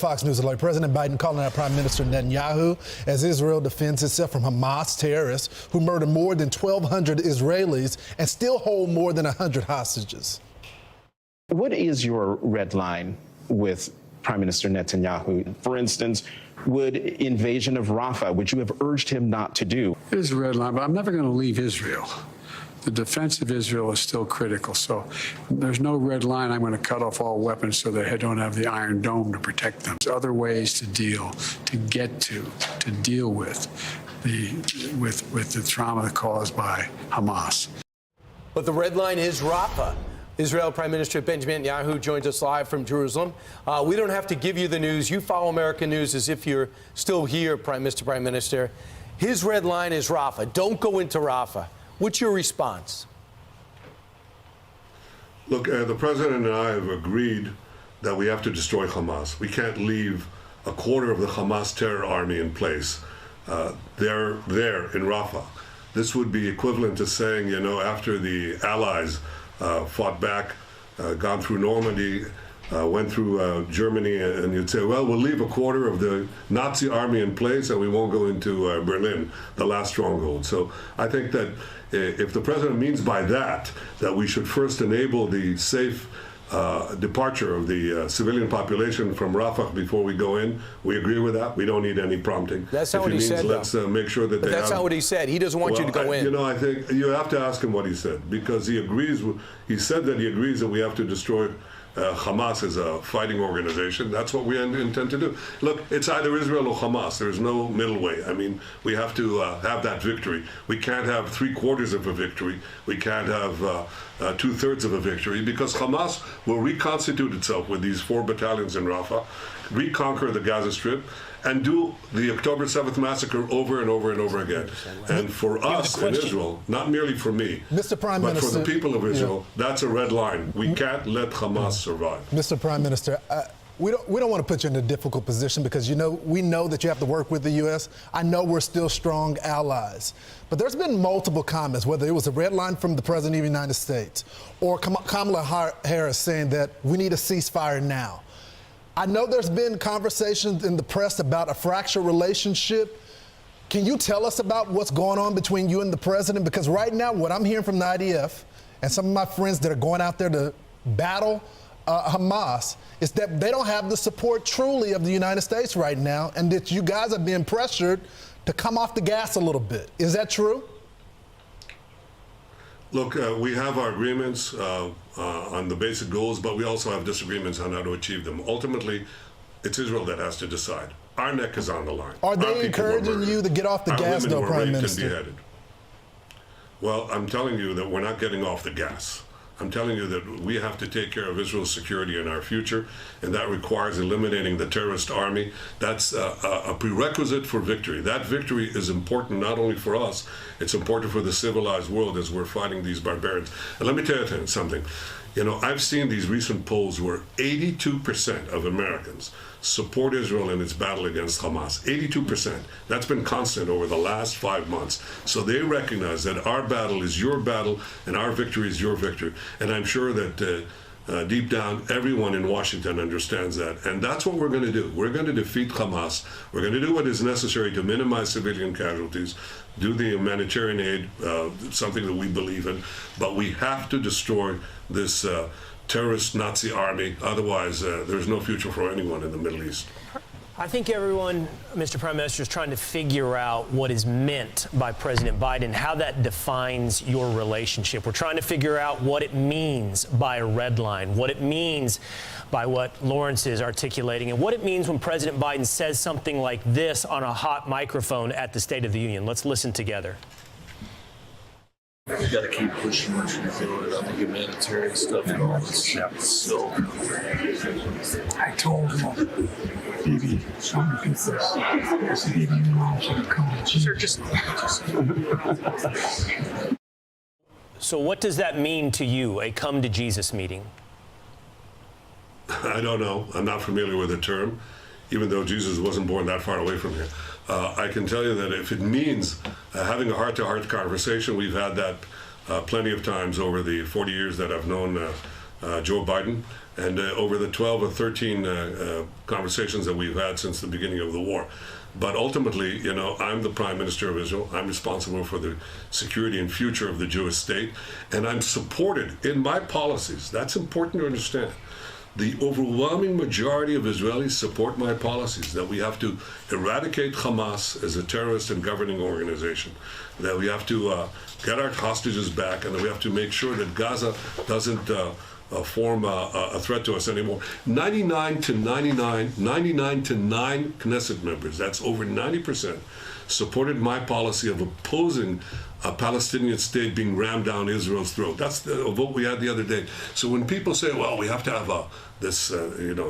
Fox News alert. President Biden calling out Prime Minister Netanyahu as Israel defends itself from Hamas terrorists who murdered more than 1,200 Israelis and still hold more than 100 hostages. What is your red line with Prime Minister Netanyahu? For instance, would invasion of Rafah, which you have urged him not to do? It is a red line, but I'm never going to leave Israel. The defense of Israel is still critical, so there's no red line. I'm going to cut off all weapons so they don't have the Iron Dome to protect them. There's other ways to deal with the trauma caused by Hamas. But the red line is Rafah. Israel Prime Minister Benjamin Netanyahu joins us live from Jerusalem. We don't have to give you the news. You follow American news as if you're still here, Prime Minister. His red line is Rafah. Don't go into Rafah. What's your response? Look, the president and I have agreed that we have to destroy Hamas. We can't leave a quarter of the Hamas terror army in place. They're there in Rafah. This would be equivalent to saying, you know, after the Allies fought back, gone through Normandy, went through Germany, and you'd say, well, we'll leave a quarter of the Nazi army in place and we won't go into Berlin, the last stronghold. So I think that if the president means by that we should first enable the safe departure of the civilian population from Rafah before we go in, we agree with that. We don't need any prompting. That's not what he said, let's make sure that but that's not what he said. He doesn't want you to go in. You know, I think you have to ask him what he said, because he agrees. He said that he agrees that we have to destroy Hamas as a fighting organization. That's what we intend to do. Look, it's either Israel or Hamas. There's no middle way. I mean, we have to have that victory. We can't have 3/4 of a victory. We can't have 2/3 of a victory, because Hamas will reconstitute itself with these 4 battalions in Rafah, reconquer the Gaza Strip, and do the October 7th massacre over and over and over again. And for us in Israel, not merely for me, Mr. Prime but Minister, for the people of Israel, that's a red line. We can't let Hamas survive. Mr. Prime Minister, we don't want to put you in a difficult position, because we know that you have to work with the U.S. I know we're still strong allies. But there's been multiple comments, whether it was a red line from the President of the United States or Kamala Harris saying that we need a ceasefire now. I know there's been conversations in the press about a fractured relationship. Can you tell us about what's going on between you and the president? Because right now, what I'm hearing from the IDF and some of my friends that are going out there to battle Hamas is that they don't have the support truly of the United States right now, and that you guys are being pressured to come off the gas a little bit. Is that true? Look, we have our agreements on the basic goals, but we also have disagreements on how to achieve them. Ultimately, it's Israel that has to decide. Our neck is on the line. Are they encouraging you to get off the gas, though, Prime Minister? And beheaded. Well, I'm telling you that we're not getting off the gas. I'm telling you that we have to take care of Israel's security and our future, and that requires eliminating the terrorist army. That's a prerequisite for victory. That victory is important not only for us, it's important for the civilized world as we're fighting these barbarians. And let me tell you something. You know, I've seen these recent polls where 82% of Americans support Israel in its battle against Hamas. 82%. That's been constant over the last 5 months. So they recognize that our battle is your battle and our victory is your victory. And I'm sure that deep down, everyone in Washington understands that. And that's what we're going to do. We're going to defeat Hamas. We're going to do what is necessary to minimize civilian casualties, do the humanitarian aid, something that we believe in. But we have to destroy this terrorist Nazi army. Otherwise, there's no future for anyone in the Middle East. I think everyone, Mr. Prime Minister, is trying to figure out what is meant by President Biden, how that defines your relationship. We're trying to figure out what it means by a red line, what it means by what Lawrence is articulating, and what it means when President Biden says something like this on a hot microphone at the State of the Union. Let's listen together. You got to keep pushing what you're doing on the humanitarian stuff and all this shit. So I told him, baby, I'm repeat this. I said, baby, you know I should come to you. sir, just. So what does that mean to you, a come to Jesus meeting? I don't know. I'm not familiar with the term, even though Jesus wasn't born that far away from here. I can tell you that if it means having a heart-to-heart conversation, we've had that plenty of times over the 40 years that I've known Joe Biden, and over the 12 or 13 conversations that we've had since the beginning of the war. But ultimately, you know, I'm the Prime Minister of Israel. I'm responsible for the security and future of the Jewish state, and I'm supported in my policies. That's important to understand. The overwhelming majority of Israelis support my policies, that we have to eradicate Hamas as a terrorist and governing organization, that we have to get our hostages back, and that we have to make sure that Gaza doesn't form a threat to us anymore. 99 to 9 Knesset members, that's over 90%, supported my policy of opposing a Palestinian state being rammed down Israel's throat. That's the vote we had the other day. So when people say, well, we have to have this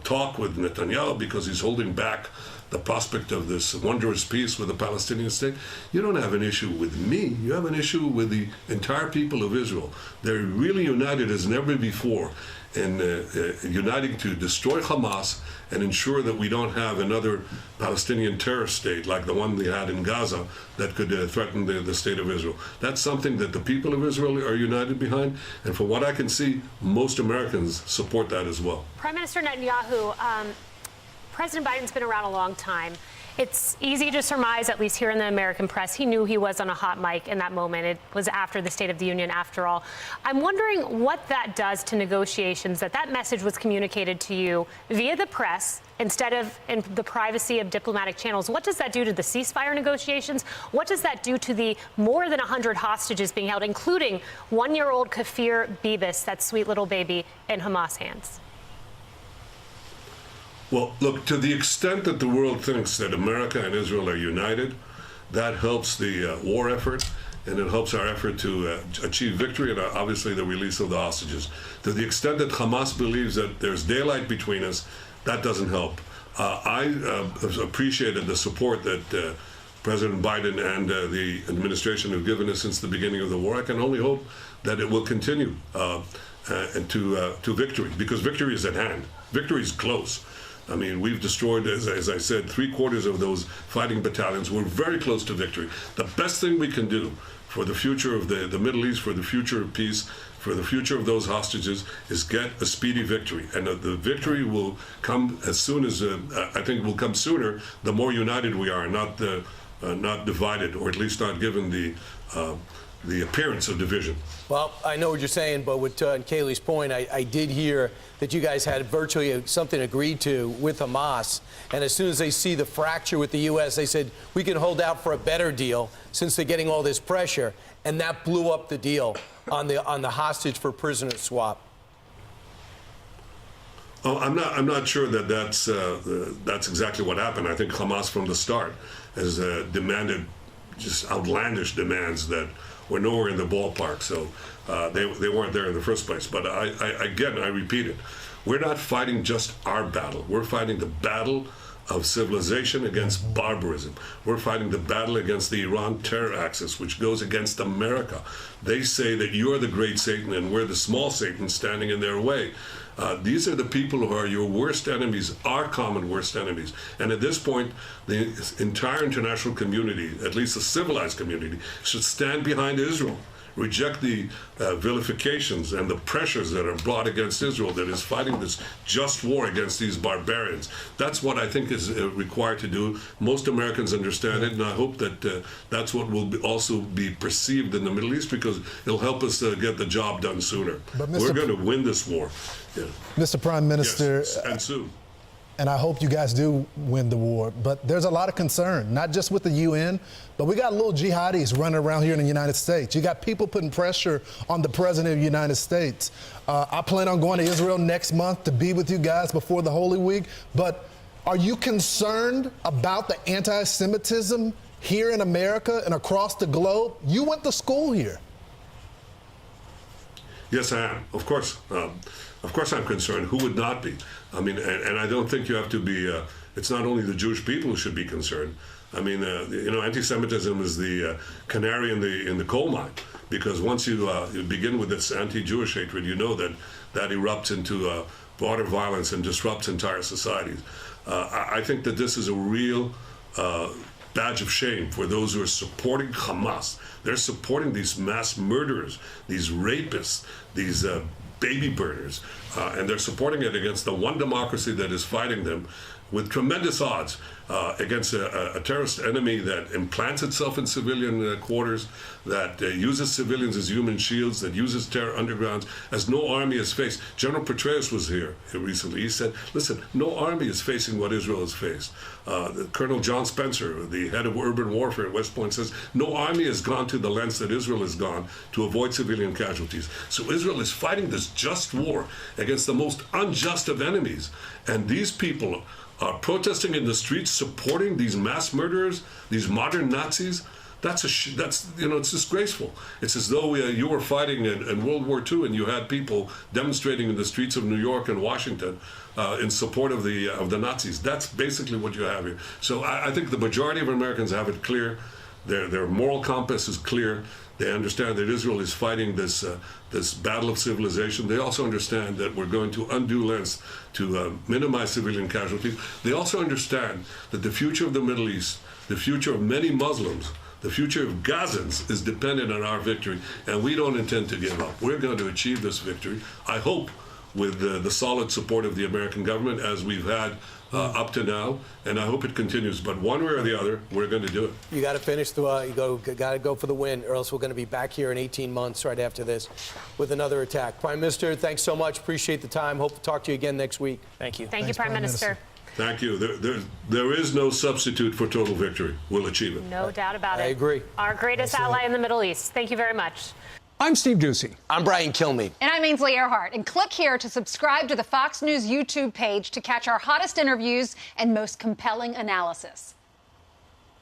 talk with Netanyahu because he's holding back the prospect of this wondrous peace with the Palestinian state, you don't have an issue with me. You have an issue with the entire people of Israel. They're really united as never before in uniting to destroy Hamas and ensure that we don't have another Palestinian terrorist state like the one they had in Gaza that could threaten the state of Israel. That's something that the people of Israel are united behind, and from what I can see, most Americans support that as well. Prime Minister Netanyahu, President Biden's been around a long time. It's easy to surmise, at least here in the American press, he knew he was on a hot mic in that moment. It was after the State of the Union, after all. I'm wondering what that does to negotiations, that message was communicated to you via the press instead of in the privacy of diplomatic channels. What does that do to the ceasefire negotiations? What does that do to the more than 100 hostages being held, including one-year-old Kafir Bibis, that sweet little baby, in Hamas hands? Well, look, to the extent that the world thinks that America and Israel are united, that helps the war effort, and it helps our effort to achieve victory and obviously the release of the hostages. To the extent that Hamas believes that there's daylight between us, that doesn't help. I appreciated the support that President Biden and the administration have given us since the beginning of the war. I can only hope that it will continue and to victory, because victory is at hand. Victory is close. I mean, we've destroyed, as I said, 3/4 of those fighting battalions. We're very close to victory. The best thing we can do for the future of the Middle East, for the future of peace, for the future of those hostages, is get a speedy victory. And the victory will come as soon as, I think will come sooner, the more united we are, not divided, or at least not given the appearance of division. Well, I know what you're saying, but with Kayleigh's point, I did hear that you guys had virtually something agreed to with Hamas, and as soon as they see the fracture with the U.S., they said, we can hold out for a better deal since they're getting all this pressure, and that blew up the deal on the hostage for prisoner swap. Oh, I'm not sure that that's exactly what happened. I think Hamas from the start has demanded just outlandish demands that were nowhere in the ballpark, so they weren't there in the first place. But I repeat it, we're not fighting just our battle. We're fighting the battle of civilization against barbarism. We're fighting the battle against the Iran terror axis, which goes against America. They say that you're the great Satan and we're the small Satan standing in their way. These are the people who are your worst enemies, our common worst enemies. And at this point, the entire international community, at least the civilized community, should stand behind Israel, reject the vilifications and the pressures that are brought against Israel that is fighting this just war against these barbarians. That's what I think is required to do. Most Americans understand it, and I hope that that's what will also be perceived in the Middle East, because it'll help us get the job done sooner. We're going to win this war. Yeah. Mr. Prime Minister, yes, and soon. And I hope you guys do win the war. But there's a lot of concern, not just with the UN, but we got little jihadis running around here in the United States. You got people putting pressure on the President of the United States. I plan on going to Israel next month to be with you guys before the Holy Week. But are you concerned about the anti-Semitism here in America and across the globe? You went to school here. Yes, I am. Of course I'm concerned. Who would not be? I mean, and I don't think you have to be, it's not only the Jewish people who should be concerned. I mean, anti-Semitism is the canary in the coal mine, because once you begin with this anti-Jewish hatred, you know that erupts into broader violence and disrupts entire societies. I think that this is a real badge of shame for those who are supporting Hamas. They're supporting these mass murderers, these rapists, these baby burners, and they're supporting it against the one democracy that is fighting them with tremendous odds against a terrorist enemy that implants itself in civilian quarters, that uses civilians as human shields, that uses terror undergrounds, as no army has faced. General Petraeus was here recently. He said, listen, no army is facing what Israel has faced. Colonel John Spencer, the head of urban warfare at West Point, says no army has gone to the lengths that Israel has gone to avoid civilian casualties. So Israel is fighting this just war against the most unjust of enemies. And these people are protesting in the streets, supporting these mass murderers, these modern Nazis. That's it's disgraceful. It's as though you were fighting in World War II and you had people demonstrating in the streets of New York and Washington in support of the Nazis. That's basically what you have here. So I think the majority of Americans have it clear. Their moral compass is clear. They understand that Israel is fighting this battle of civilization. They also understand that we're going to undue lengths to minimize civilian casualties. They also understand that the future of the Middle East, the future of many Muslims, the future of Gazans is dependent on our victory, and we don't intend to give up. We're going to achieve this victory, I hope, with the solid support of the American government, as we've had up to now, and I hope it continues. But one way or the other, we're going to do it. You got to finish got to go for the win, or else we're going to be back here in 18 months right after this with another attack. Prime Minister, thanks so much. Appreciate the time. Hope to talk to you again next week. Thank you. Thank you, Prime Minister. Thank you. There is no substitute for total victory. We'll achieve it. No doubt about it. I agree. Our greatest ally in the Middle East. Thank you very much. I'm Steve Ducey. I'm Brian Kilmeade. And I'm Ainsley Earhart. And click here to subscribe to the Fox News YouTube page to catch our hottest interviews and most compelling analysis.